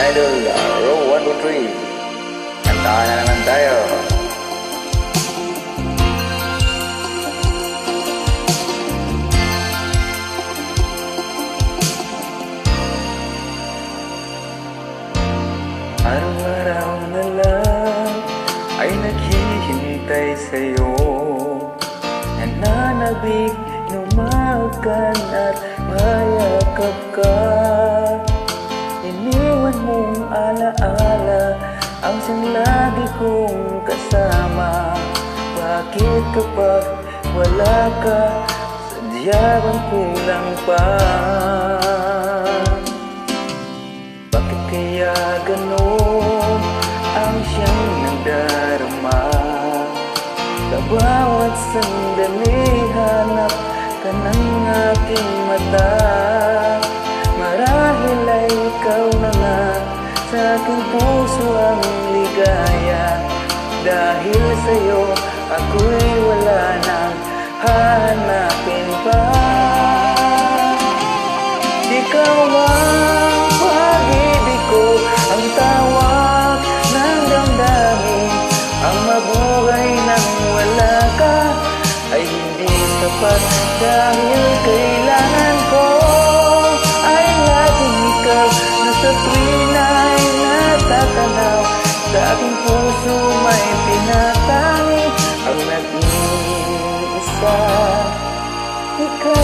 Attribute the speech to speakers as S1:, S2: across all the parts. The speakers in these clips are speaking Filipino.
S1: Idol, row 1, 2, 3. Kantahan na naman tayo. Araw-araw na lang ay naghihintay sa'yo, nananabik, lumakan at mayakap ka. Iniwan mong alaala ang siyang lagi kong kasama. Bakit kapag wala ka, sadya bang kulang pa? Bakit kaya ganon ang siyang nadarama? Sa bawat sandali hanap ka ng aking mata. Marahil ay ikaw na nga sa aking puso ang ligaya. Dahil sa'yo ako'y wala nang hahanapin pa. Ikaw ang pag-ibig ko, ang tawag ng damdamin. Ang mabuhay nang wala ka ay hindi sapat, dahil kailangan ko ay laging ikaw na sa tuwin ay natatanaw. Sa aking puso may tinatangi ang nag-iisa, ikaw.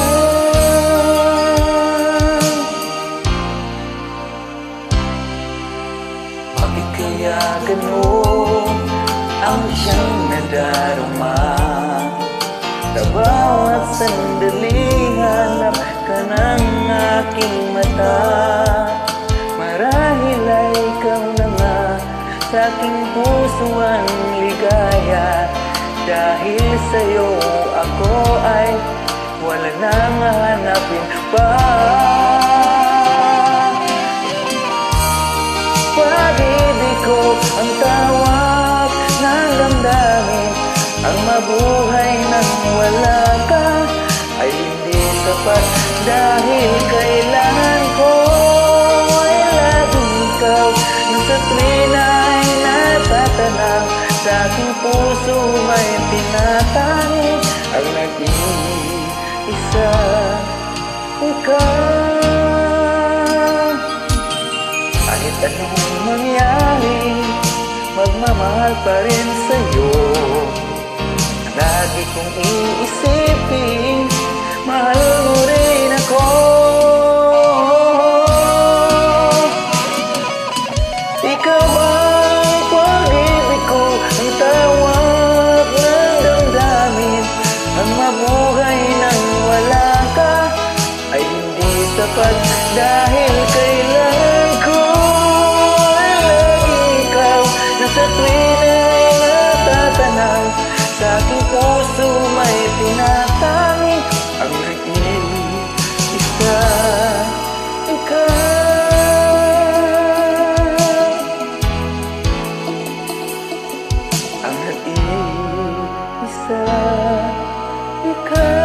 S1: Bakit kaya ganun ang siyang nadarama? Sa bawat sandali hanap ka ng aking mata. Marahil ay ikaw na nga sa aking puso ang ligaya. Dahil sa'yo ako ay wala nang hahanapin pa. Pag-ibig ko ang tawag ng damdamin. Ang mabuhay nang wala ka ay hindi sapat, dahil kailangan ko ay laging ikaw na sa tuwin ay natatanaw. Sa aking puso may tinatangi ang nag-iisa, ikaw. Kahit anong mangyari, magmamahal pa rin sa'yo. Lagi kong iisipin, mahal mo rin ako. Ikaw ang pag-ibig ko, ang tawag ng damdamin. Ang mabuhay nang wala ka ay hindi sapat, dahil kailangan ko ay laging ikaw na sa tuwin ay natatanaw. Sa aking puso may tinatangi ang nag-iisa, ikaw. Ang nag-iisa, ikaw.